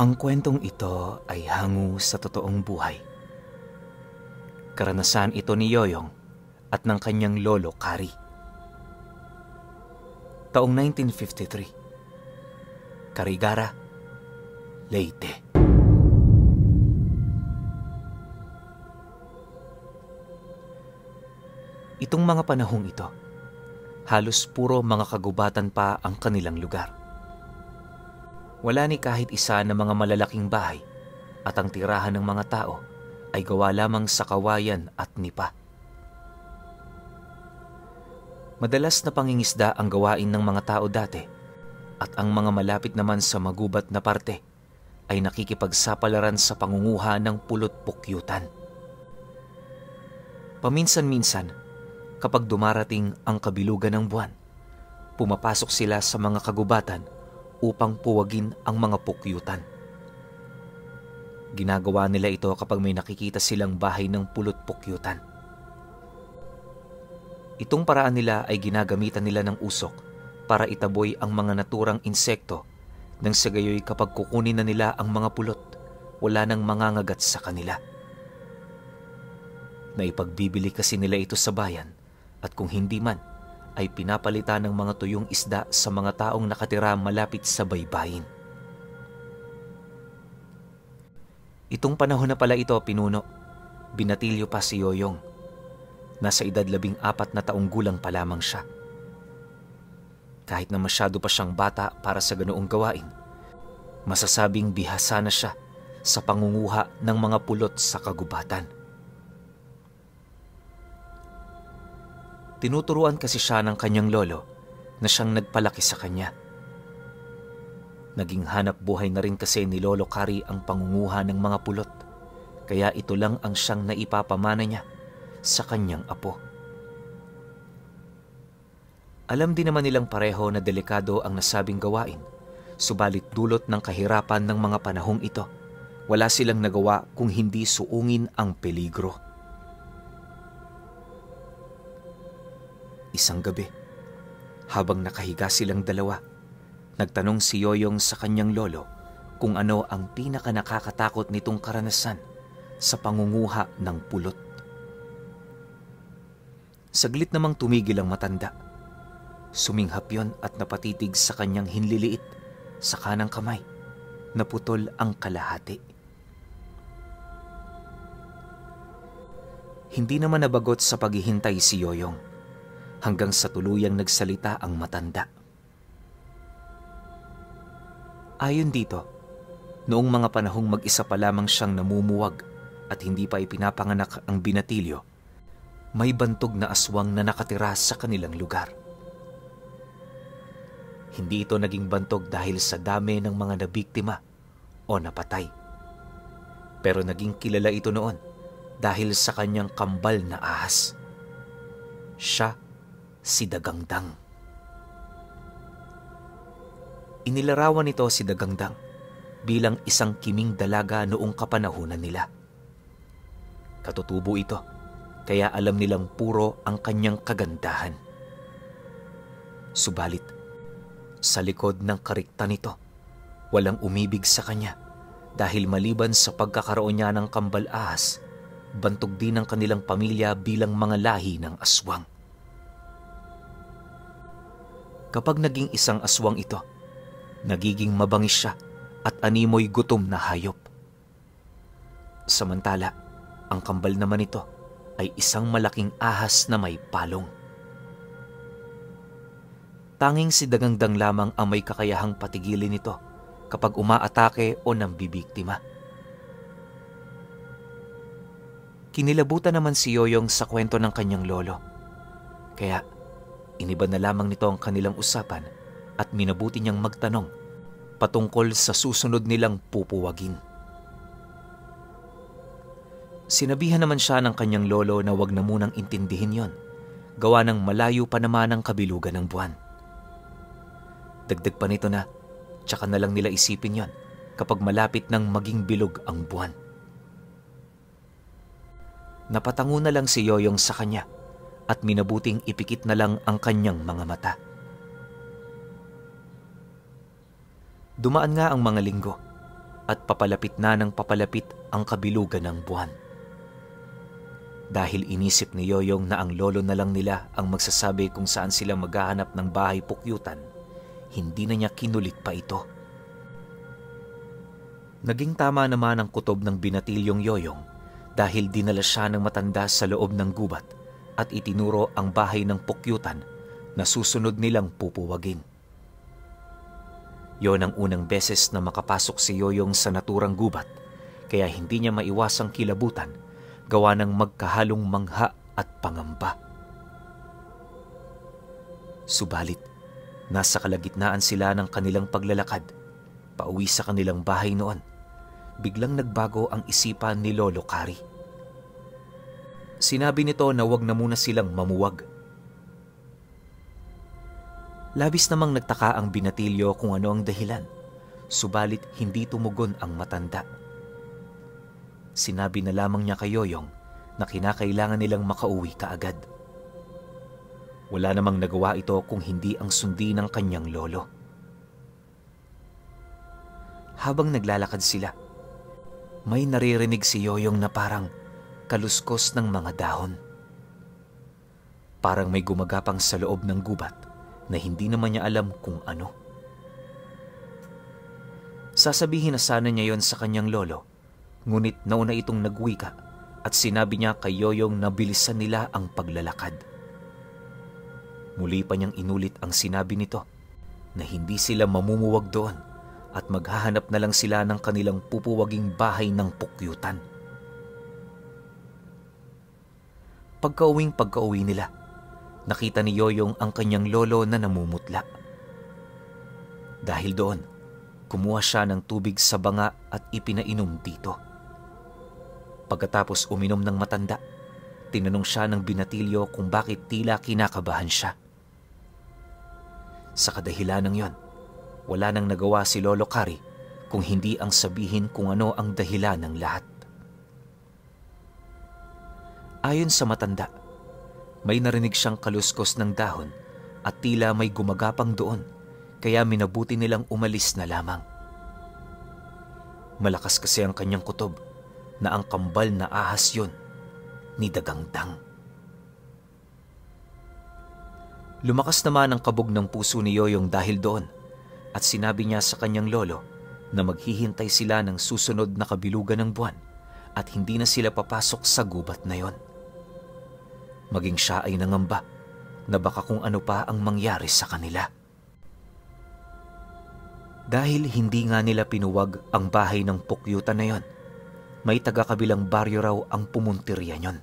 Ang kwentong ito ay hango sa totoong buhay. Karanasan ito ni Yoyong at ng kanyang lolo Kari. Taong 1953, Karigara, Leyte. Itong mga panahong ito, halos puro mga kagubatan pa ang kanilang lugar. Wala ni kahit isa na mga malalaking bahay at ang tirahan ng mga tao ay gawa lamang sa kawayan at nipa. Madalas na pangingisda ang gawain ng mga tao dati at ang mga malapit naman sa magubat na parte ay nakikipagsapalaran sa pangunguha ng pulot-pukyutan. Paminsan-minsan, kapag dumarating ang kabilugan ng buwan, pumapasok sila sa mga kagubatan upang puwagin ang mga pukyutan. Ginagawa nila ito kapag may nakikita silang bahay ng pulot-pukyutan. Itong paraan nila ay ginagamitan nila ng usok para itaboy ang mga naturang insekto nang sa gayoy kapag kukunin na nila ang mga pulot, wala nang mangangagat sa kanila. Naipagbibili kasi nila ito sa bayan at kung hindi man, ay pinapalitan ng mga tuyong isda sa mga taong nakatira malapit sa baybayin. Itong panahon na pala ito pinuno, binatilyo pa si Yoyong. Nasa edad 14 na taong gulang pa lamang siya. Kahit na masyado pa siyang bata para sa ganoong gawain, masasabing bihasa na siya sa pangunguha ng mga pulot sa kagubatan. Tinuturuan kasi siya ng kanyang lolo na siyang nagpalaki sa kanya. Naging hanap buhay na rin kasi ni Lolo Kari ang pangunguha ng mga pulot, kaya ito lang ang siyang naipapamana niya sa kanyang apo. Alam din naman nilang pareho na delikado ang nasabing gawain, subalit dulot ng kahirapan ng mga panahong ito, wala silang nagawa kung hindi suungin ang peligro. Isang gabi, habang nakahiga silang dalawa, nagtanong si Yoyong sa kanyang lolo kung ano ang pinaka-nakakatakot nitong karanasan sa pangunguha ng pulot. Saglit namang tumigil ang matanda. Suminghap yon at napatitig sa kanyang hinliliit sa kanang kamay, naputol ang kalahati. Hindi naman nabagot sa paghihintay si Yoyong, hanggang sa tuluyang nagsalita ang matanda. Ayon dito, noong mga panahong mag-isa pa lamang siyang namumuwag at hindi pa ipinapanganak ang binatilyo, may bantog na aswang na nakatira sa kanilang lugar. Hindi ito naging bantog dahil sa dami ng mga nabiktima o napatay. Pero naging kilala ito noon dahil sa kanyang kambal na ahas. Siya si Dagangdang. Inilarawan nito si Dagangdang bilang isang kiming dalaga noong kapanahunan nila. Katutubo ito, kaya alam nilang puro ang kanyang kagandahan. Subalit, sa likod ng karikta nito, walang umibig sa kanya dahil maliban sa pagkakaroon niya ng kambal ahas, bantog din ang kanilang pamilya bilang mga lahi ng aswang. Kapag naging isang aswang ito, nagiging mabangis siya at animoy gutom na hayop. Samantala, ang kambal naman ito ay isang malaking ahas na may palong. Tanging si Dagangdang lamang ang may kakayahang patigilin ito kapag umaatake o nambibiktima. Kinilabutan naman si Yoyong sa kwento ng kanyang lolo, kaya iniba na lamang nito ang kanilang usapan at minabuti niyang magtanong patungkol sa susunod nilang pupuwagin. Sinabihan naman siya ng kanyang lolo na wag na munang intindihin yon, gawa ng malayo pa naman ang kabilugan ng buwan. Dagdag pa nito na, tsaka na lang nila isipin yon kapag malapit nang maging bilog ang buwan. Napatango na lang si Yoyong sa kanya at minabuting ipikit na lang ang kanyang mga mata. Dumaan nga ang mga linggo at papalapit na ng papalapit ang kabilugan ng buwan. Dahil inisip ni Yoyong na ang lolo na lang nila ang magsasabi kung saan sila maghahanap ng bahay pukyutan, hindi na niya kinulit pa ito. Naging tama naman ang kutob ng binatilyong Yoyong dahil dinala siya ng matanda sa loob ng gubat at itinuro ang bahay ng pukyutan na susunod nilang pupuwagin. Yon ang unang beses na makapasok si Yoyong sa naturang gubat, kaya hindi niya maiwasang kilabutan gawa ng magkahalong mangha at pangamba. Subalit, nasa kalagitnaan sila ng kanilang paglalakad, pauwi sa kanilang bahay noon, biglang nagbago ang isipan ni Lolo Kari. Sinabi nito na wag na muna silang mamuwag. Labis namang nagtaka ang binatilyo kung ano ang dahilan, subalit hindi tumugon ang matanda. Sinabi na lamang niya kay Yoyong na kinakailangan nilang makauwi kaagad. Wala namang nagawa ito kung hindi ang sundi ng kanyang lolo. Habang naglalakad sila, may naririnig si Yoyong na parang kaluskos ng mga dahon. Parang may gumagapang sa loob ng gubat na hindi naman niya alam kung ano. Sasabihin na sana niya yon sa kanyang lolo, ngunit nauna itong nagwika at sinabi niya kay Yoyong na bilisan nila ang paglalakad. Muli pa niyang inulit ang sinabi nito na hindi sila mamumuwag doon at maghahanap na lang sila ng kanilang pupuwaging bahay ng pukyutan. Pagkauwi nila, nakita ni Yoyong ang kanyang lolo na namumutla. Dahil doon, kumuha siya ng tubig sa banga at ipinainom dito. Pagkatapos uminom ng matanda, tinanong siya ng binatilyo kung bakit tila kinakabahan siya. Sa kadahilanang yon, wala nang nagawa si Lolo Kari kung hindi ang sabihin kung ano ang dahilan ng lahat. Ayon sa matanda, may narinig siyang kaluskos ng dahon at tila may gumagapang doon, kaya minabuti nilang umalis na lamang. Malakas kasi ang kanyang kutob na ang kambal na ahas yun ni Dagangdang. Lumakas naman ang kabog ng puso ni Yoyong dahil doon at sinabi niya sa kanyang lolo na maghihintay sila ng susunod na kabilugan ng buwan at hindi na sila papasok sa gubat na yon. Maging siya ay nangamba na baka kung ano pa ang mangyari sa kanila. Dahil hindi nga nila pinuwag ang bahay ng pukyutan na yon, may taga-kabilang baryo raw ang pumuntirya nyon.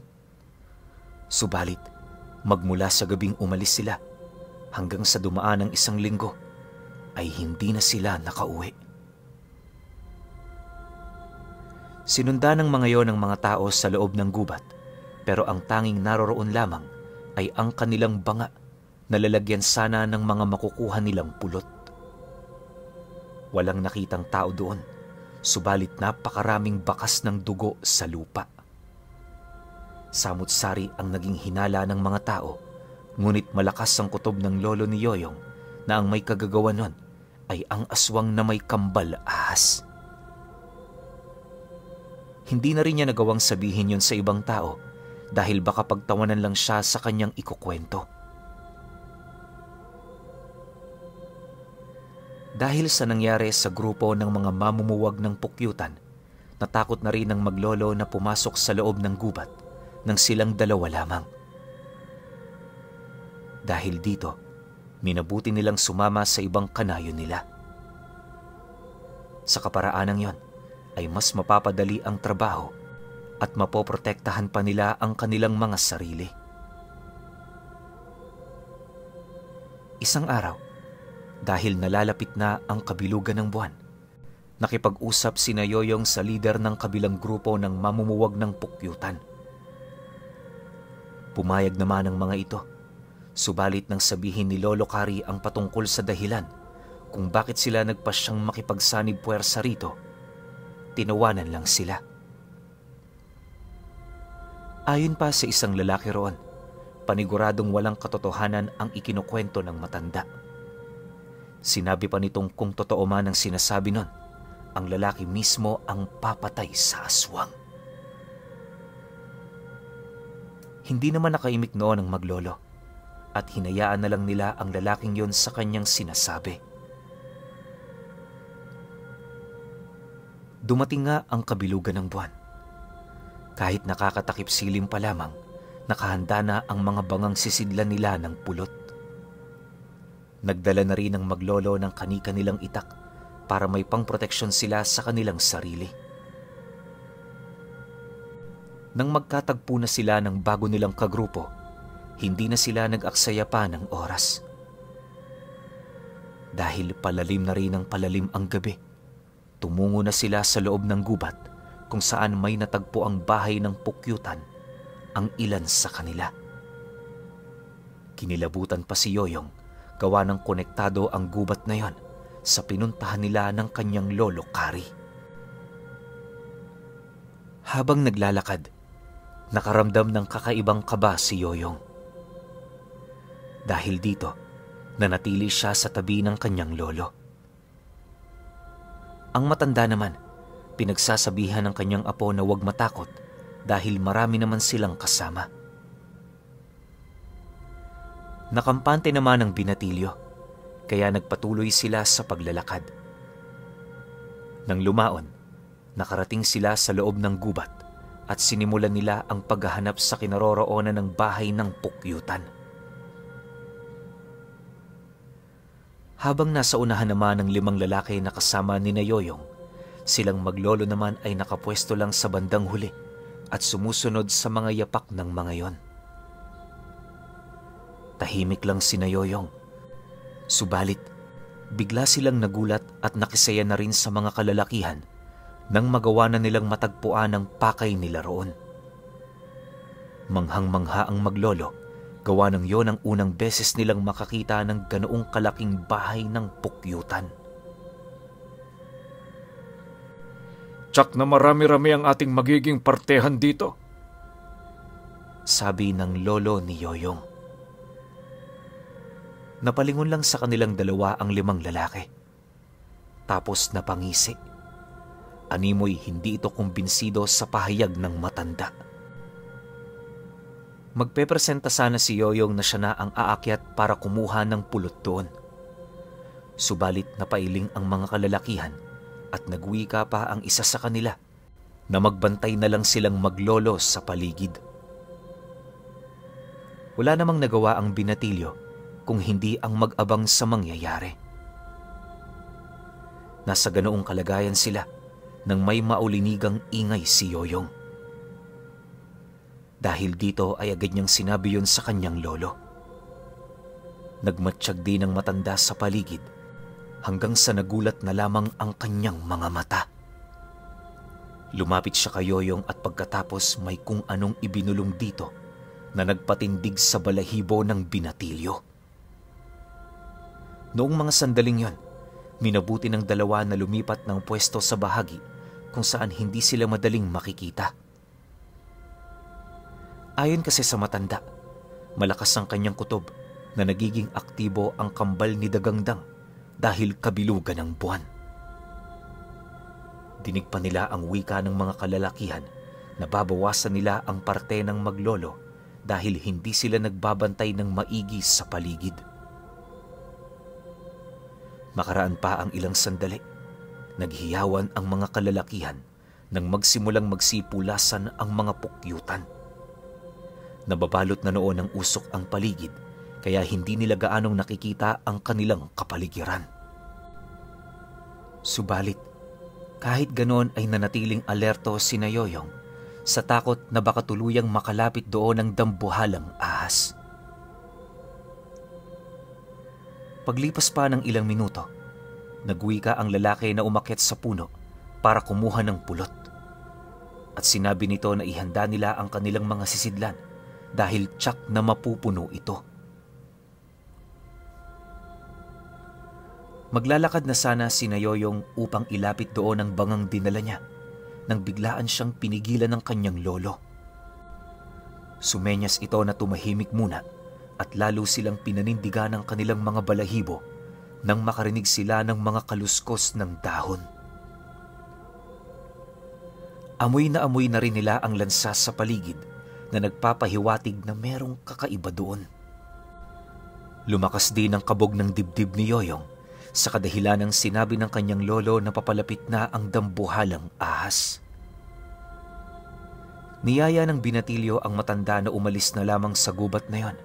Subalit, magmula sa gabing umalis sila hanggang sa dumaan ng 1 linggo, ay hindi na sila nakauwi. Sinundan ng mga yon ng mga tao sa loob ng gubat, pero ang tanging naroroon lamang ay ang kanilang banga na lalagyan sana ng mga makukuha nilang pulot. Walang nakitang tao doon, subalit napakaraming bakas ng dugo sa lupa. Samut-sari ang naging hinala ng mga tao, ngunit malakas ang kutob ng lolo ni Yoyong na ang may kagagawa nun ay ang aswang na may kambal ahas. Hindi na rin niya nagawang sabihin yon sa ibang tao dahil baka pagtawanan lang siya sa kanyang ikukwento. Dahil sa nangyari sa grupo ng mga mamumuwag ng pukyutan, natakot na rin ang maglolo na pumasok sa loob ng gubat nang silang 2 lamang. Dahil dito, minabuti nilang sumama sa ibang kanayo nila. Sa kaparaanang yon, ay mas mapapadali ang trabaho at mapoprotektahan pa nila ang kanilang mga sarili. Isang araw, dahil nalalapit na ang kabilugan ng buwan, nakipag-usap sina Yoyong sa lider ng kabilang grupo ng mamumuwag ng pukyutan. Pumayag naman ang mga ito, subalit nang sabihin ni Lolo Kari ang patungkol sa dahilan kung bakit sila nagpasyang makipagsanib puwersa rito, tinawanan lang sila. Ayon pa sa isang lalaki roon, paniguradong walang katotohanan ang ikinukwento ng matanda. Sinabi pa nitong kung totoo man ang sinasabi nun, ang lalaki mismo ang papatay sa aswang. Hindi naman nakaimik noon ang maglolo at hinayaan na lang nila ang lalaking yon sa kanyang sinasabi. Dumating nga ang kabilugan ng buwan. Kahit nakakatakip silim pa lamang, nakahanda na ang mga bangang sisidlan nila ng pulot. Nagdala na rin ang maglolo ng kani-kanilang itak para may pangproteksyon sila sa kanilang sarili. Nang magkatagpo na sila ng bago nilang kagrupo, hindi na sila nag-aksaya pa ng oras. Dahil palalim na rin ang palalim ang gabi, tumungo na sila sa loob ng gubat kung saan may natagpo ang bahay ng pukyutan, ang ilan sa kanila. Kinilabutan pa si Yoyong, gawa ng konektado ang gubat na yon sa pinuntahan nila ng kanyang lolo Kari. Habang naglalakad, nakaramdam ng kakaibang kaba si Yoyong. Dahil dito, nanatili siya sa tabi ng kanyang lolo. Ang matanda naman, pinagsasabihan ng kanyang apo na huwag matakot dahil marami naman silang kasama. Nakampante naman ang binatilyo, kaya nagpatuloy sila sa paglalakad. Nang lumaon, nakarating sila sa loob ng gubat at sinimulan nila ang paghahanap sa kinaroroonan ng bahay ng pukyutan. Habang nasa unahan naman ng 5 lalaki na kasama ni Yoyong, silang maglolo naman ay nakapwesto lang sa bandang huli at sumusunod sa mga yapak ng mga yon. Tahimik lang si Yoyong. Subalit, bigla silang nagulat at nakisaya na rin sa mga kalalakihan nang magawa na nilang matagpuan ang pakay nila roon. Manghang-mangha ang maglolo, gawa ng yon ang unang beses nilang makakita ng ganoong kalaking bahay ng pukyutan. Tsak na marami-rami ang ating magiging partehan dito, sabi ng lolo ni Yoyong. Napalingon lang sa kanilang dalawa ang 5 lalaki. Tapos napangisi. Animoy hindi ito kumbinsido sa pahayag ng matanda. Magpepresenta sana si Yoyong na siya na ang aakyat para kumuha ng pulot doon. Subalit napailing ang mga kalalakihan at nagwika pa ang isa sa kanila na magbantay na lang silang maglolo sa paligid. Wala namang nagawa ang binatilyo kung hindi ang mag-abang sa mangyayari. Nasa ganoong kalagayan sila nang may maulinigang ingay si Yoyong. Dahil dito ay agad niyang sinabi yon sa kanyang lolo. Nagmatsyag din ang matanda sa paligid hanggang sa nagulat na lamang ang kanyang mga mata. Lumapit siya kay Yoyong at pagkatapos may kung anong ibinulong dito na nagpatindig sa balahibo ng binatilyo. Noong mga sandaling yon, minabuti ng dalawa na lumipat ng pwesto sa bahagi kung saan hindi sila madaling makikita. Ayon kasi sa matanda, malakas ang kanyang kutob na nagiging aktibo ang kambal ni Dagangdang dahil kabilugan ng buwan. Dinig pa nila ang wika ng mga kalalakihan na babawasan nila ang parte ng maglolo dahil hindi sila nagbabantay ng maigi sa paligid. Makaraan pa ang ilang sandali, naghiyawan ang mga kalalakihan nang magsimulang magsipulasan ang mga pukyutan. Nababalot na noon ng usok ang paligid kaya hindi nila gaanong nakikita ang kanilang kapaligiran. Subalit, kahit ganoon ay nanatiling alerto si Yoyong sa takot na baka tuluyang makalapit doon ang dambuhalang ahas. Paglipas pa ng ilang minuto, nagwika ang lalaki na umakyat sa puno para kumuha ng pulot. At sinabi nito na ihanda nila ang kanilang mga sisidlan dahil tsak na mapupuno ito. Maglalakad na sana si Yoyong upang ilapit doon ang bangang dinala niya nang biglaan siyang pinigilan ng kanyang lolo. Sumenyas ito na tumahimik muna at lalo silang pinanindigan ng kanilang mga balahibo nang makarinig sila ng mga kaluskos ng dahon. Amoy na rin nila ang lansa sa paligid na nagpapahiwatig na merong kakaiba doon. Lumakas din ang kabog ng dibdib ni Yoyong sa kadahilan ng sinabi ng kanyang lolo na papalapit na ang dambuhalang ahas. Niyaya ng binatilyo ang matanda na umalis na lamang sa gubat na yon,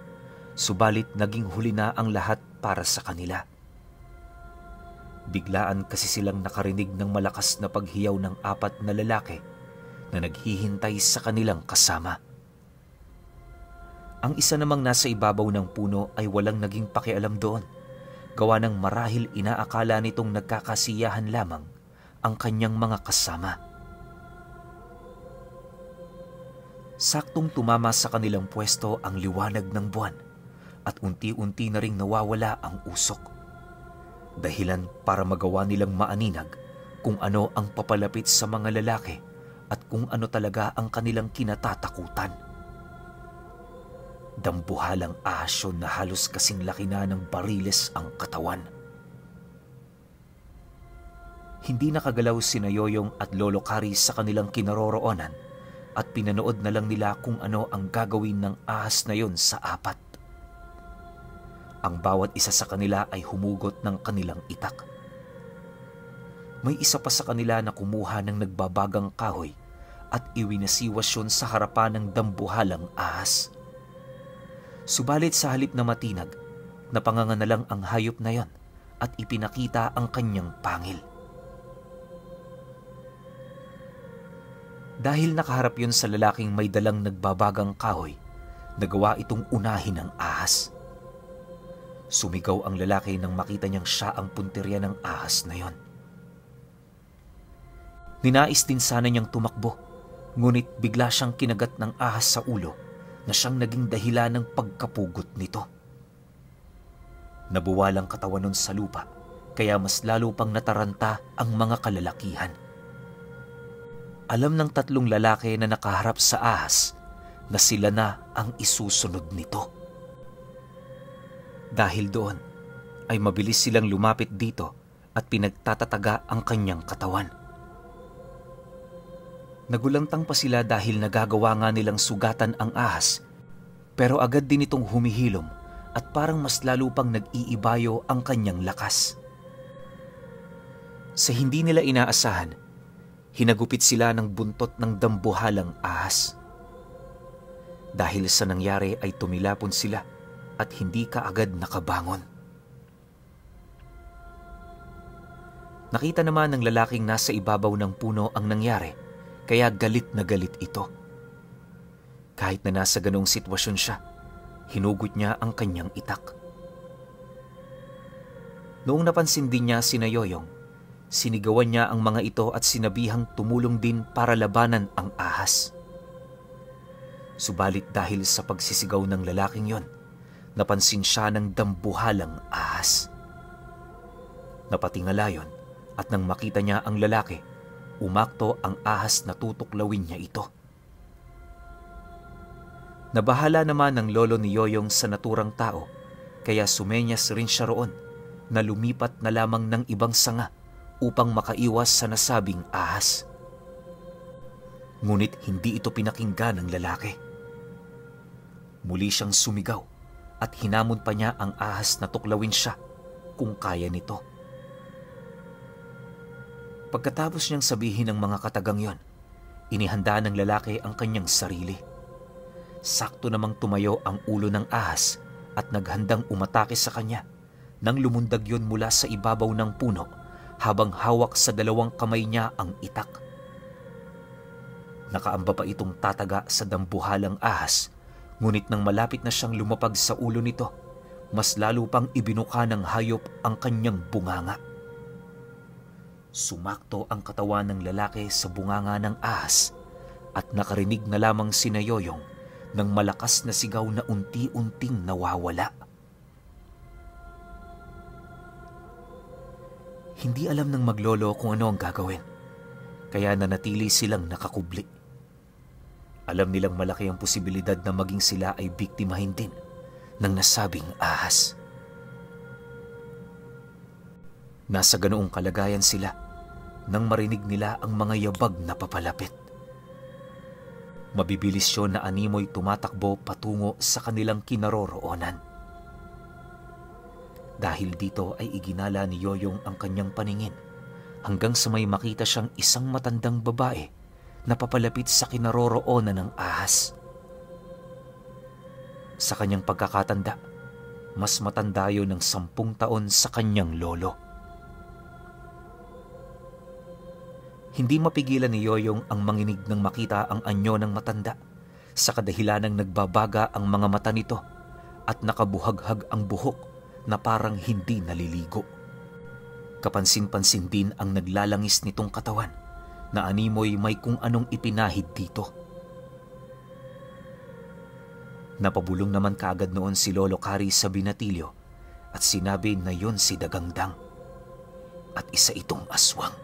subalit naging huli na ang lahat para sa kanila. Biglaan kasi silang nakarinig ng malakas na paghiyaw ng 4 na lalaki na naghihintay sa kanilang kasama. Ang isa namang nasa ibabaw ng puno ay walang naging pakialam doon, gawa ng marahil inaakala nitong nagkakasiyahan lamang ang kanyang mga kasama. Saktong tumama sa kanilang pwesto ang liwanag ng buwan at unti-unti na ring nawawala ang usok. Dahilan para magawa nilang maaninag kung ano ang papalapit sa mga lalaki at kung ano talaga ang kanilang kinatatakutan. Dambuhalang ahas yun na halos kasing laki na ng bariles ang katawan. Hindi nakagalaw sina Yoyong at Lolo Kari sa kanilang kinaroroonan at pinanood na lang nila kung ano ang gagawin ng ahas na yon sa 4. Ang bawat isa sa kanila ay humugot ng kanilang itak. May isa pa sa kanila na kumuha ng nagbabagang kahoy at iwinasiwas yun sa harapan ng dambuhalang ahas. Subalit sa halip na matinag, napanganga na lang ang hayop na yon at ipinakita ang kanyang pangil. Dahil nakaharap yun sa lalaking may dalang nagbabagang kahoy, nagawa itong unahin ng ahas. Sumigaw ang lalaki nang makita niyang siya ang punteriya ng ahas na yon. Ninais din sana niyang tumakbo, ngunit bigla siyang kinagat ng ahas sa ulo na siyang naging dahilan ng pagkapugot nito. Nabuwalang katawan nun sa lupa, kaya mas lalo pang nataranta ang mga kalalakihan. Alam ng 3 lalaki na nakaharap sa ahas na sila na ang isusunod nito. Dahil doon, ay mabilis silang lumapit dito at pinagtatataga ang kanyang katawan. Nagulantang pa sila dahil nagagawa nga nilang sugatan ang ahas, pero agad din itong humihilom at parang mas lalo pang nag-iibayo ang kanyang lakas. Sa hindi nila inaasahan, hinagupit sila ng buntot ng dambuhalang ahas. Dahil sa nangyari ay tumilapon sila at hindi kaagad nakabangon. Nakita naman ng lalaking nasa ibabaw ng puno ang nangyari, kaya galit na galit ito. Kahit na nasa ganong sitwasyon siya, hinugot niya ang kanyang itak. Noong napansin din niya sina Yoyong, sinigawan niya ang mga ito at sinabihang tumulong din para labanan ang ahas. Subalit dahil sa pagsisigaw ng lalaking yon, napansin siya ng dambuhalang ahas. Napatingala yon at nang makita niya ang lalaki, umakto ang ahas na tutuklawin niya ito. Nabahala naman ng lolo ni Yoyong sa naturang tao, kaya sumenyas rin siya roon na lumipat na lamang ng ibang sanga upang makaiwas sa nasabing ahas. Ngunit hindi ito pinakinggan ng lalaki. Muli siyang sumigaw at hinamon pa niya ang ahas na tuklawin siya kung kaya nito. Pagkatapos niyang sabihin ng mga katagang yon, inihanda ng lalaki ang kanyang sarili. Sakto namang tumayo ang ulo ng ahas at naghandang umatake sa kanya nang lumundag yon mula sa ibabaw ng puno habang hawak sa 2 kamay niya ang itak. Nakaamba pa itong tataga sa dambuhalang ahas, ngunit nang malapit na siyang lumapag sa ulo nito, mas lalo pang ibinuka ng hayop ang kanyang bunganga. Sumakto ang katawan ng lalaki sa bunganga ng ahas at nakarinig na lamang sina Yoyong ng malakas na sigaw na unti-unting nawawala. Hindi alam ng maglolo kung ano ang gagawin, kaya nanatili silang nakakubli. Alam nilang malaki ang posibilidad na maging sila ay biktimahin din ng nasabing ahas. Nasa ganoong kalagayan sila nang marinig nila ang mga yabag na papalapit. Mabibilis yun na animoy tumatakbo patungo sa kanilang kinaroroonan. Dahil dito ay iginala ni Yoyong ang kanyang paningin hanggang sa may makita siyang isang matandang babae na papalapit sa kinaroroonan ng ahas. Sa kanyang pagkakatanda, mas matanda yun ng 10 taon sa kanyang lolo. Hindi mapigilan ni Yoyong ang manginig nang makita ang anyo ng matanda sa kadahilanang nagbabaga ang mga mata nito at nakabuhaghag ang buhok na parang hindi naliligo. Kapansin-pansin din ang naglalangis nitong katawan na animoy may kung anong ipinahid dito. Napabulong naman kaagad noon si Lolo Kari sa binatilyo at sinabi na yun si Dagangdang at isa itong aswang.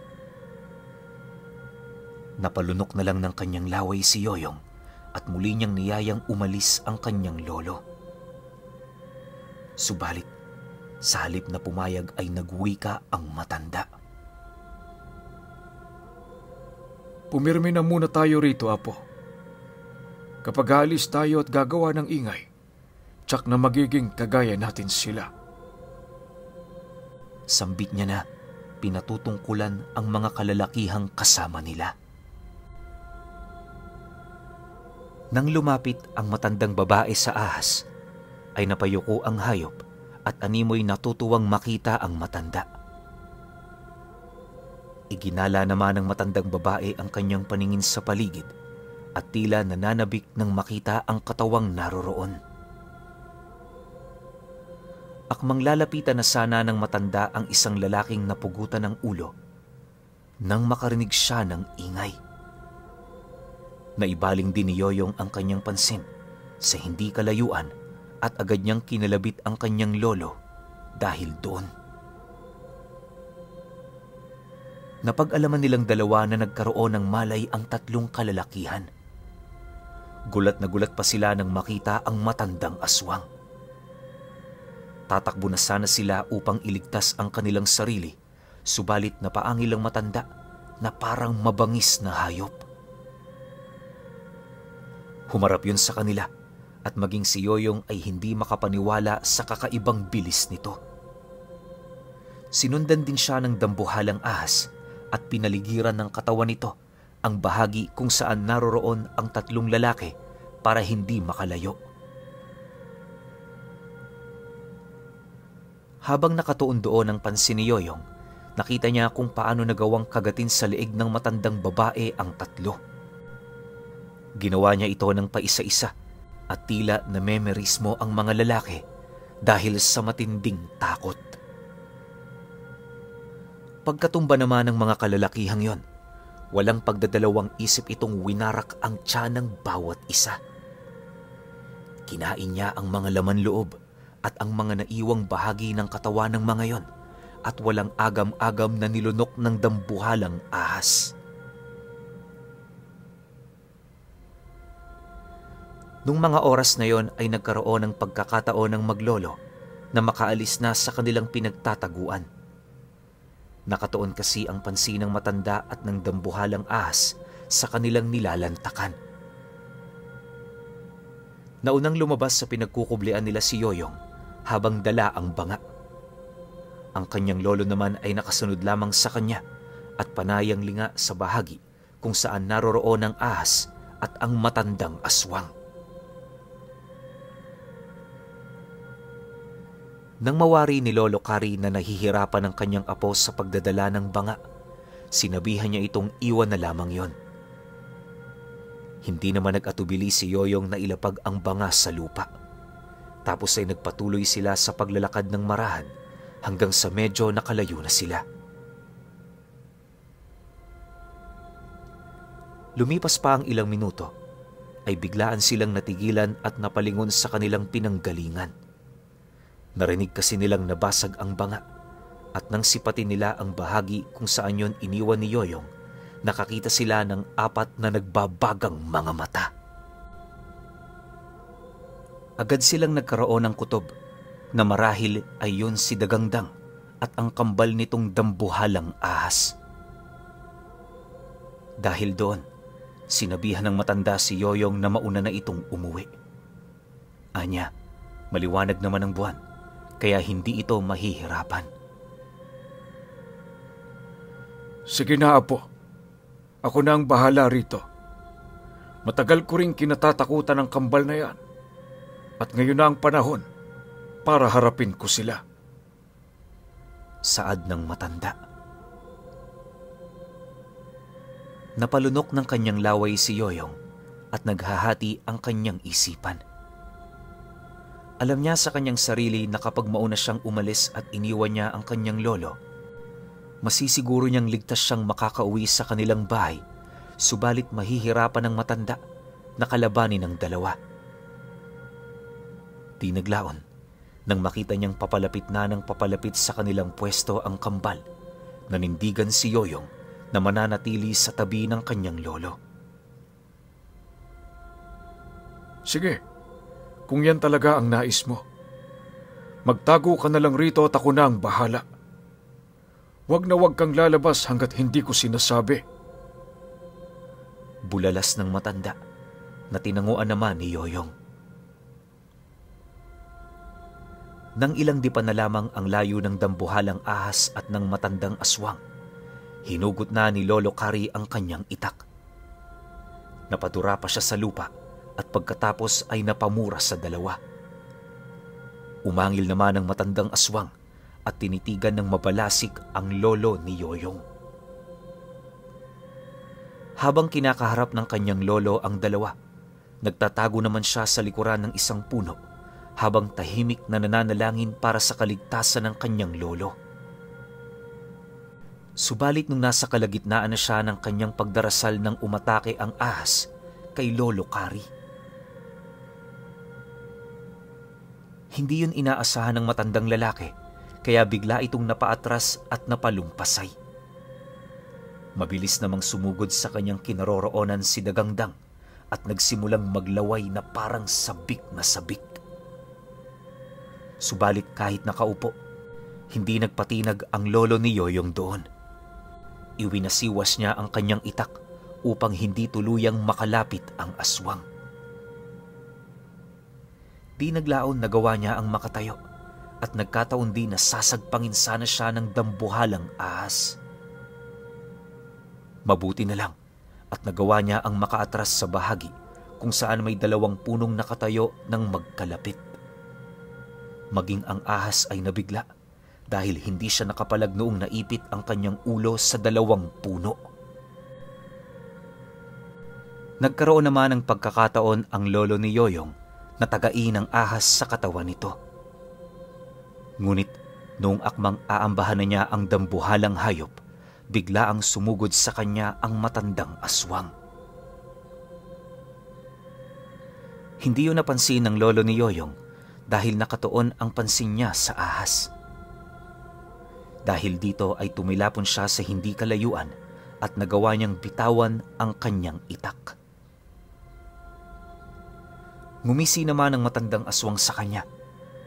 Napalunok na lang ng kanyang laway si Yoyong at muli niyang niyayang umalis ang kanyang lolo. Subalit, sa halip na pumayag ay nagwika ang matanda. Pumirmi na muna tayo rito, Apo. Kapag aalis tayo at gagawa ng ingay, tsak na magiging kagaya natin sila. Sambit niya na pinatutungkulan ang mga kalalakihang kasama nila. Nang lumapit ang matandang babae sa ahas, ay napayuko ang hayop at animoy natutuwang makita ang matanda. Iginala naman ng matandang babae ang kanyang paningin sa paligid at tila nananabik nang makita ang katawang naroroon. Akmang lalapitan na sana ng matanda ang isang lalaking napugutan ng ulo nang makarinig siya ng ingay. Naibaling din ni Yoyong ang kanyang pansin sa hindi kalayuan at agad niyang kinalabit ang kanyang lolo dahil doon. Napag-alaman nilang dalawa na nagkaroon ng malay ang 3 kalalakihan. Gulat na gulat pa sila nang makita ang matandang aswang. Tatakbo na sana sila upang iligtas ang kanilang sarili, subalit napaangil ang matanda na parang mabangis na hayop. Humarap yun sa kanila at maging si Yoyong ay hindi makapaniwala sa kakaibang bilis nito. Sinundan din siya ng dambuhalang ahas at pinaligiran ng katawan nito ang bahagi kung saan naroroon ang 3 lalaki para hindi makalayo. Habang nakatuon doon ang pansin ni Yoyong, nakita niya kung paano nagawang kagatin sa leeg ng matandang babae ang 3. Ginawa niya ito ng paisa-isa at tila namemerismo ang mga lalaki dahil sa matinding takot. Pagkatumba naman ng mga kalalakihang yon, walang pagdadalawang isip itong winarak ang tiyan ng bawat isa. Kinain niya ang mga laman loob at ang mga naiwang bahagi ng katawan ng mga yon at walang agam-agam na nilunok ng dambuhalang ahas. Nung mga oras na yon ay nagkaroon ng pagkakataon ng maglolo na makaalis na sa kanilang pinagtataguan. Nakatuon kasi ang pansin ng matanda at ng dambuhalang ahas sa kanilang nilalantakan. Naunang lumabas sa pinagkukublian nila si Yoyong habang dala ang banga. Ang kanyang lolo naman ay nakasunod lamang sa kanya at panayang linga sa bahagi kung saan naroroon ang ahas at ang matandang aswang. Nang mawari ni Lolo Kari na nahihirapan ang kanyang apo sa pagdadala ng banga, sinabihan niya itong iwan na lamang yon. Hindi naman nag-atubili si Yoyong na ilapag ang banga sa lupa. Tapos ay nagpatuloy sila sa paglalakad ng marahan hanggang sa medyo nakalayo na sila. Lumipas pa ang ilang minuto, ay biglaan silang natigilan at napalingon sa kanilang pinanggalingan. Narinig kasi nilang nabasag ang banga at nang sipatin nila ang bahagi kung saan yon iniwan ni Yoyong, nakakita sila ng 4 na nagbabagang mga mata. Agad silang nagkaroon ng kutob na marahil ay yun si Dagangdang at ang kambal nitong dambuhalang ahas. Dahil doon, Sinabihan ng matanda si Yoyong na mauna na itong umuwi. Anya, maliwanag naman ang buwan, kaya hindi ito mahihirapan. Sige na, Apo. Ako na ang bahala rito. Matagal ko rin kinatatakutan ng kambal na yan. At ngayon na ang panahon para harapin ko sila. Saad ng matanda. Napalunok ng kanyang laway si Yoyong at naghahati ang kanyang isipan. Alam niya sa kanyang sarili na kapag mauna siyang umalis at iniwan niya ang kanyang lolo, masisiguro niyang ligtas siyang makakauwi sa kanilang bahay, subalit mahihirapan ng matanda na kalabanin ng dalawa. Di naglaon nang makita niyang papalapit na ng papalapit sa kanilang pwesto ang kambal, nanindigan si Yoyong na mananatili sa tabi ng kanyang lolo. Sige, kung yan talaga ang nais mo. Magtago ka na lang rito at ako na ang bahala. Huwag na huwag kang lalabas hanggat hindi ko sinasabi. Bulalas ng matanda na tinanguan naman ni Yoyong. Nang ilang di pa na lamang ang layo ng dambuhalang ahas at ng matandang aswang, hinugot na ni Lolo Kari ang kanyang itak. Napadura pa siya sa lupa at pagkatapos ay napamura sa dalawa. Umangil naman ang matandang aswang at tinitigan ng mabalasik ang lolo ni Yoyong. Habang kinakaharap ng kanyang lolo ang dalawa, nagtatago naman siya sa likuran ng isang puno habang tahimik na nananalangin para sa kaligtasan ng kanyang lolo. Subalit nung nasa kalagitnaan na siya ng kanyang pagdarasal nang umatake ang ahas kay Lolo Kari. Hindi yun inaasahan ng matandang lalaki, kaya bigla itong napaatras at napalumpasay. Mabilis namang sumugod sa kanyang kinaroroonan si Dagangdang at nagsimulang maglaway na parang sabik na sabik. Subalit kahit nakaupo, hindi nagpatinag ang lolo ni Yoyong doon. Iwinasiwas niya ang kanyang itak upang hindi tuluyang makalapit ang aswang. Di naglaon nagawa niya ang makatayo at nagkataon din na sasagpangin sana siya ng dambuhalang ahas. Mabuti na lang at nagawa niya ang makaatras sa bahagi kung saan may dalawang punong nakatayo ng magkalapit. Maging ang ahas ay nabigla dahil hindi siya nakapalag noong naipit ang kanyang ulo sa dalawang puno. Nagkaroon naman ng pagkakataon ang lolo ni Yoyong na tagain ang ahas sa katawan nito. Ngunit noong akmang aambahan na niya ang dambuhalang hayop, bigla ang sumugod sa kanya ang matandang aswang. Hindi yun napansin ng lolo ni Yoyong dahil nakatuon ang pansin niya sa ahas. Dahil dito ay tumilapon siya sa hindi kalayuan at nagawa niyang bitawan ang kanyang itak. Ngumisi naman ang matandang aswang sa kanya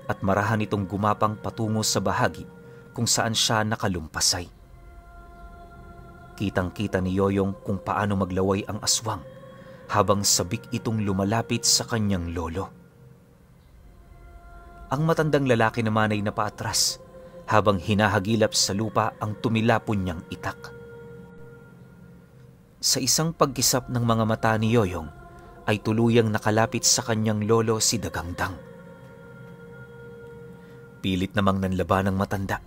at marahan itong gumapang patungo sa bahagi kung saan siya nakalumpasay. Kitang-kita ni Yoyong kung paano maglaway ang aswang habang sabik itong lumalapit sa kanyang lolo. Ang matandang lalaki naman ay napaatras habang hinahagilap sa lupa ang tumilapon niyang itak. Sa isang pagkisap ng mga mata ni Yoyong, ay tuluyang nakalapit sa kanyang lolo si Dagangdang. Pilit namang nanlaban ng matanda,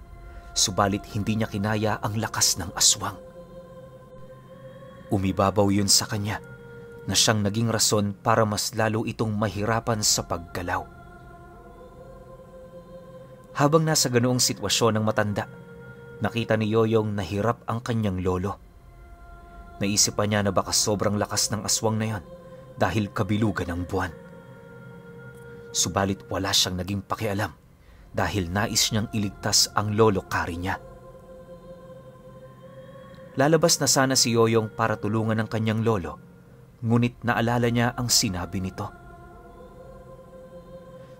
subalit hindi niya kinaya ang lakas ng aswang. Umibabaw yun sa kanya na siyang naging rason para mas lalo itong mahirapan sa paggalaw. Habang nasa ganoong sitwasyon ng matanda, nakita ni Yoyong na hirap ang kanyang lolo. Naisipan niya na baka sobrang lakas ng aswang na yon dahil kabilugan ng buwan. Subalit wala siyang naging pakialam dahil nais niyang iligtas ang lolo Kari niya. Lalabas na sana si Yoyong para tulungan ang kanyang lolo, ngunit naalala niya ang sinabi nito.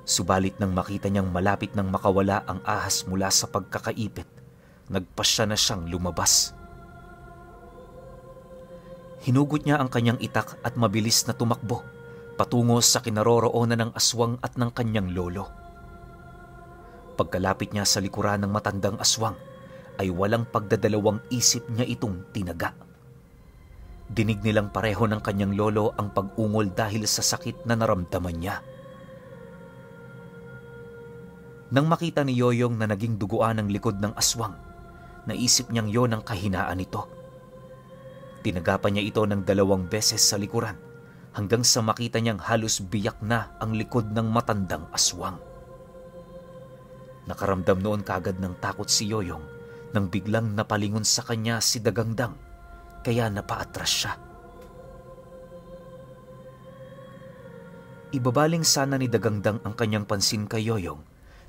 Subalit nang makita niyang malapit nang makawala ang ahas mula sa pagkakaipit, nagpasya na siyang lumabas. Hinugot niya ang kanyang itak at mabilis na tumakbo patungo sa kinaroroonan ng aswang at ng kanyang lolo. Pagkalapit niya sa likuran ng matandang aswang, ay walang pagdadalawang isip niya itong tinaga. Dinig nilang pareho ng kanyang lolo ang pag-ungol dahil sa sakit na naramdaman niya. Nang makita ni Yoyong na naging duguan ang likod ng aswang, naisip niyang yon ang kahinaan nito. Tinagapan niya ito ng 2 beses sa likuran hanggang sa makita niyang halos biyak na ang likod ng matandang aswang. Nakaramdam noon kagad ng takot si Yoyong nang biglang napalingon sa kanya si Dagangdang, kaya napaatras siya. Ibabaling sana ni Dagangdang ang kanyang pansin kay Yoyong,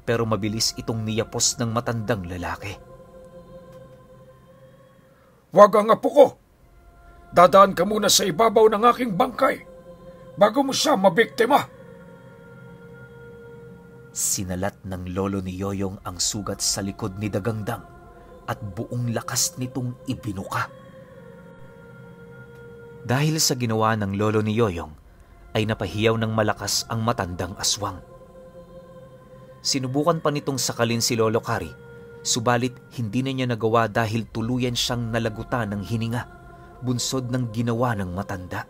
pero mabilis itong niyapos ng matandang lalaki. "Wag ang apo ko! Dadaan ka muna sa ibabaw ng aking bangkay bago mo siya mabiktima!" Sinalat ng lolo ni Yoyong ang sugat sa likod ni Dagangdang at buong lakas nitong ibinuka. Dahil sa ginawa ng lolo ni Yoyong, ay napahiyaw ng malakas ang matandang aswang. Sinubukan pa nitong sakalin si Lolo Kari, subalit hindi na niya nagawa dahil tuluyan siyang nalagutan ng hininga, bunsod ng ginawa ng matanda.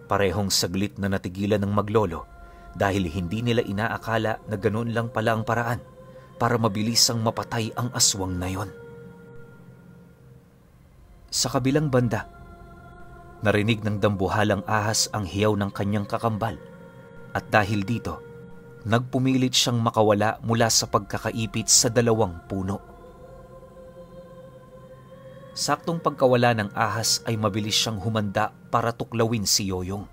Parehong saglit na natigilan ng maglolo dahil hindi nila inaakala na ganoon lang pala ang paraan para mabilisang mapatay ang aswang na yon. Sa kabilang banda, narinig ng dambuhalang ahas ang hiyaw ng kanyang kakambal at dahil dito, nagpumilit siyang makawala mula sa pagkakaipit sa 2 puno. Saktong pagkawala ng ahas ay mabilis siyang humanda para tuklawin si Yoyong.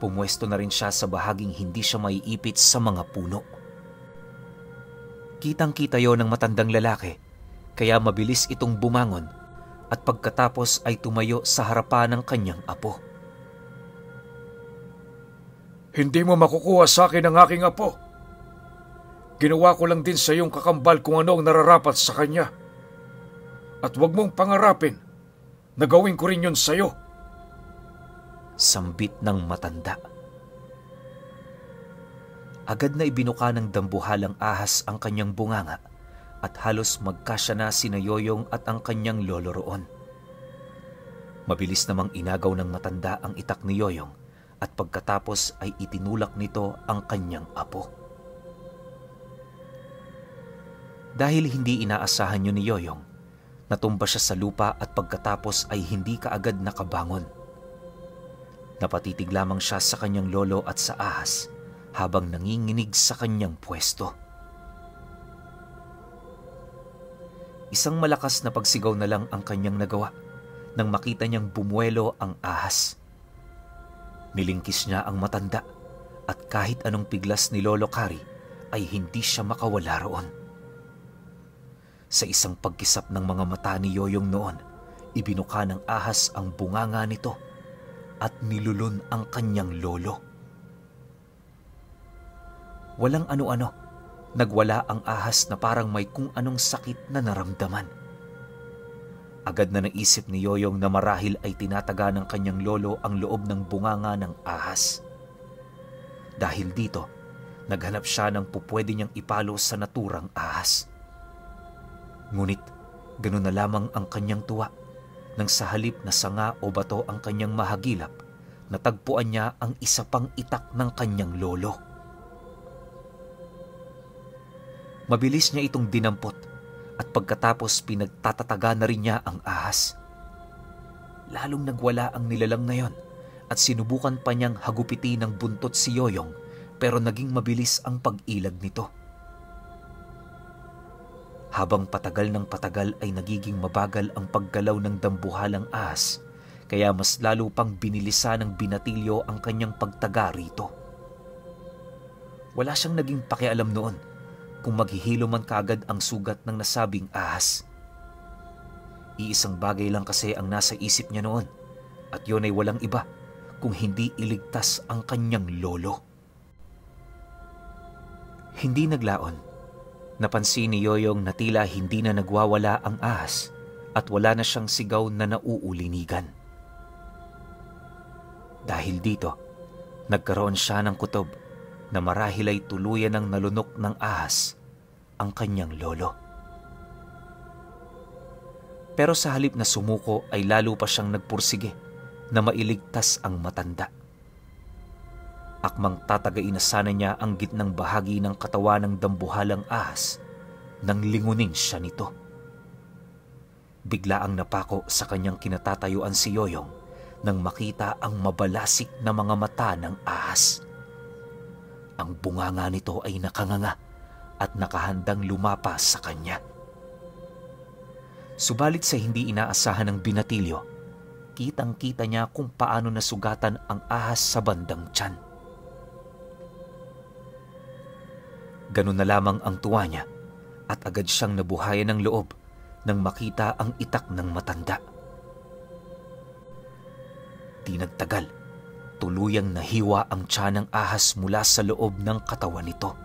Pumwesto na rin siya sa bahaging hindi siya maiipit sa mga puno. Kitang-kita yon ng matandang lalaki, kaya mabilis itong bumangon at pagkatapos ay tumayo sa harapan ng kanyang apo. "Hindi mo makukuha sa akin ang aking apo. Ginawa ko lang din sa iyong kakambal kung ano ang nararapat sa kanya. At huwag mong pangarapin na gawin ko rin yun sa iyo," sambit ng matanda. Agad na ibinuka ng dambuhalang ahas ang kanyang bunganga at halos magkasya na sina Yoyong at ang kanyang lolo roon. Mabilis namang inagaw ng matanda ang itak ni Yoyong at pagkatapos ay itinulak nito ang kanyang apo. Dahil hindi inaasahan yun ni Yoyong, natumba siya sa lupa at pagkatapos ay hindi kaagad nakabangon. Napatitig lamang siya sa kanyang lolo at sa ahas habang nanginginig sa kanyang pwesto. Isang malakas na pagsigaw na lang ang kanyang nagawa nang makita niyang bumuelo ang ahas. Nilingkis niya ang matanda at kahit anong piglas ni Lolo Kari ay hindi siya makawala roon. Sa isang pagkisap ng mga mata ni Yoyong noon, ibinuka ng ahas ang bunganga nito at nilulun ang kanyang lolo. Walang ano-ano, nagwala ang ahas na parang may kung anong sakit na naramdaman. Agad na naisip ni Yoyong na marahil ay tinataga ng kanyang lolo ang loob ng bunganga ng ahas. Dahil dito, naghanap siya ng pupwede niyang ipalo sa naturang ahas. Ngunit, ganun na lamang ang kanyang tuwa nang sa halip na sanga o bato ang kanyang mahagilap, natagpuan niya ang isa pang itak ng kanyang lolo. Mabilis niya itong dinampot at pagkatapos pinagtatataga na rin niya ang ahas. Lalong nagwala ang nilalang na yon at sinubukan pa niyang hagupitin ng buntot si Yoyong pero naging mabilis ang pag-ilag nito. Habang patagal ng patagal ay nagiging mabagal ang paggalaw ng dambuhalang ahas kaya mas lalo pang binilisa ng binatilyo ang kanyang pagtaga rito. Wala siyang naging pakialam noon kung maghihilo man kagad ang sugat ng nasabing ahas. Iisang bagay lang kasi ang nasa isip niya noon at yun ay walang iba kung hindi iligtas ang kanyang lolo. Hindi naglaon. Napansin ni Yoyong na tila hindi na nagwawala ang ahas at wala na siyang sigaw na nauulinigan. Dahil dito, nagkaroon siya ng kutob na marahil ay tuluyan ng nalunok ng ahas ang kanyang lolo. Pero sa halip na sumuko ay lalo pa siyang nagpursige na mailigtas ang matanda. Akmang tatagain na sana niya ang gitnang bahagi ng katawan ng dambuhalang ahas nang lingunin siya nito. Bigla ang napako sa kanyang kinatatayuan si Yoyong nang makita ang mabalasik na mga mata ng ahas. Ang bunganga nito ay nakanganga at nakahandang lumapas sa kanya. Subalit sa hindi inaasahan ng binatilyo, kitang-kita niya kung paano nasugatan ang ahas sa bandang tiyan. Ganun na lamang ang tuwa niya at agad siyang nabuhayan ng loob nang makita ang itak ng matanda. Di nagtagal, tuluyang nahiwa ang tiyan ng ahas mula sa loob ng katawan nito.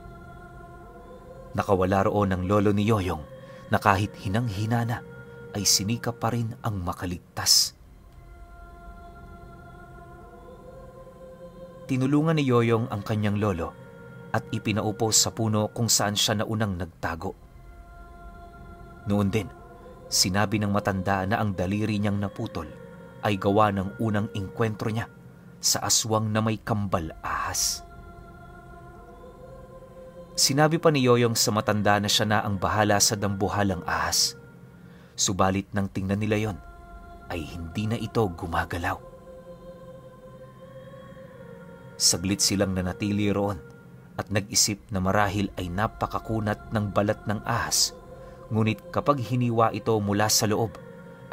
Nakawala roon ang lolo ni Yoyong na kahit hinang-hina na ay sinikap pa rin ang makaligtas. Tinulungan ni Yoyong ang kanyang lolo at ipinaupo sa puno kung saan siya naunang nagtago. Noon din, sinabi ng matanda na ang daliri niyang naputol ay gawa ng unang engkwentro niya sa aswang na may kambal ahas. Sinabi pa ni Yoyong sa matanda na siya na ang bahala sa dambuhalang ahas. Subalit nang tingnan nila yon, ay hindi na ito gumagalaw. Saglit silang nanatili roon at nag-isip na marahil ay napakakunat ng balat ng ahas, ngunit kapag hiniwa ito mula sa loob,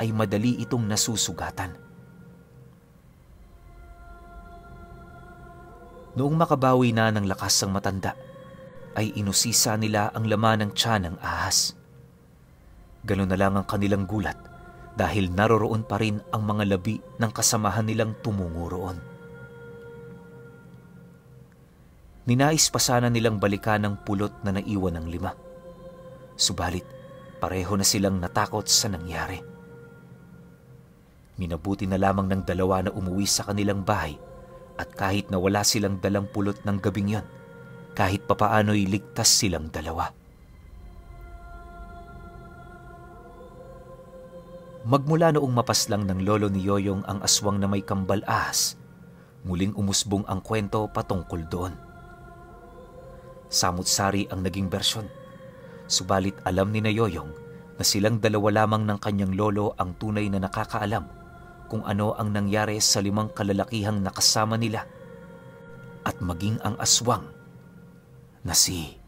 ay madali itong nasusugatan. Noong makabawi na ng lakas ang matanda, ay inusisa nila ang laman ng tiyan ng ahas. Ganun na lang ang kanilang gulat dahil naroroon pa rin ang mga labi ng kasamahan nilang tumungo roon. Ninais pa sana nilang balikan ang pulot na naiwan ng 5. Subalit, pareho na silang natakot sa nangyari. Minabuti na lamang ng 2 na umuwi sa kanilang bahay at kahit na wala silang dalang pulot ng gabing yon, kahit papaano'y ligtas silang 2. Magmula noong mapaslang ng lolo ni Yoyong ang aswang na may kambal ahas, muling umusbong ang kwento patungkol doon. Samut-sari ang naging bersyon. Subalit alam ni na Yoyong na silang 2 lamang ng kanyang lolo ang tunay na nakakaalam kung ano ang nangyari sa 5 kalalakihang nakasama nila at maging ang aswang na si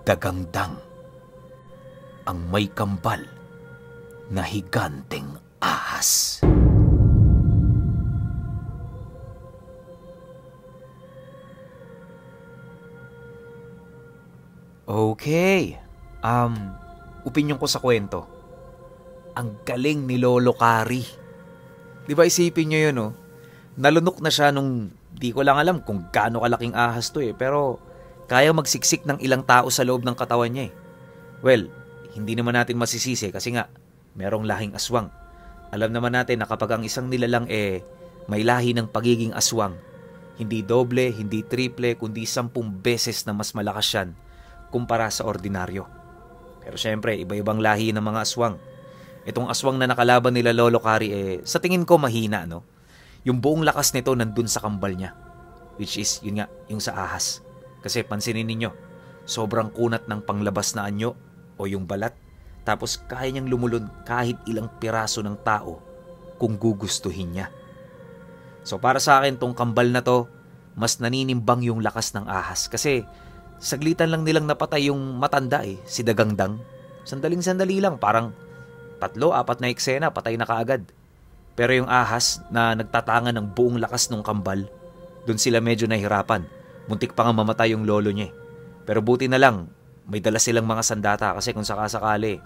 Dagangdang, ang may kambal na higanteng ahas. Okay. Opinyon ko sa kwento. Ang galing ni Lolo Kari. Di ba isipin nyo yun, oh? Nalunok na siya nung di ko lang alam kung gaano kalaking ahas to eh. Pero kaya magsiksik ng ilang tao sa loob ng katawan niya eh. Well, hindi naman natin masisisi kasi nga merong lahing aswang. Alam naman natin na kapag ang isang nilalang may lahi ng pagiging aswang, hindi doble, hindi triple, kundi 10 beses na mas malakas yan kumpara sa ordinaryo. Pero syempre, iba-ibang lahi ng mga aswang. Itong aswang na nakalaban nila Lolo Kari sa tingin ko mahina, no? Yung buong lakas nito nandun sa kambal niya. Which is, yun nga, yung sa ahas. Kasi pansinin ninyo, sobrang kunat ng panglabas na anyo o yung balat. Tapos kaya niyang lumulun kahit ilang piraso ng tao kung gugustuhin niya. So para sa akin, tong kambal na to, mas naninimbang yung lakas ng ahas. Kasi saglitan lang nilang napatay yung matanda si Dagangdang. Sandaling-sandali lang, parang 3-4 na eksena, patay na kaagad. Pero yung ahas na nagtatangan ng buong lakas ng kambal, dun sila medyo nahirapan. Muntik pa nga mamatay yung lolo niya. Pero buti na lang, may dala silang mga sandata kasi kung sakasakali,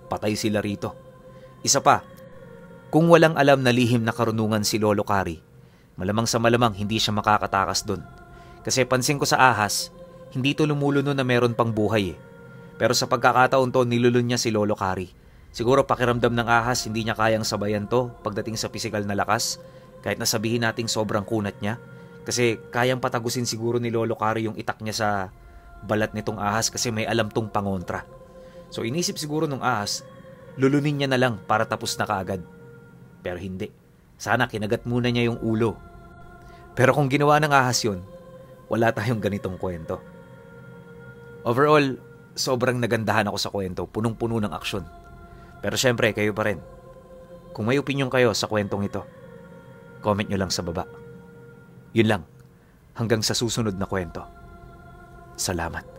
patay sila rito. Isa pa, kung walang alam na lihim na karunungan si Lolo Kari, malamang sa malamang hindi siya makakatakas dun. Kasi pansin ko sa ahas, hindi ito lumuluno na meron pang buhay Pero sa pagkakataon to, nilulun niya si Lolo Kari. Siguro pakiramdam ng ahas, hindi niya kayang sabayan to pagdating sa pisikal na lakas. Kahit nasabihin nating sobrang kunat niya. Kasi kayang patagusin siguro ni Lolo Kari yung itak niya sa balat nitong ahas kasi may alam tong pangontra. So inisip siguro nung ahas, lulunin niya na lang para tapos na kaagad. Pero hindi. Sana kinagat muna niya yung ulo. Pero kung ginawa ng ahas yun, wala tayong ganitong kwento. Overall, sobrang nagandahan ako sa kwento, punong-puno ng aksyon. Pero syempre, kayo pa rin. Kung may opinion kayo sa kwentong ito, comment nyo lang sa baba. Yun lang. Hanggang sa susunod na kwento. Salamat.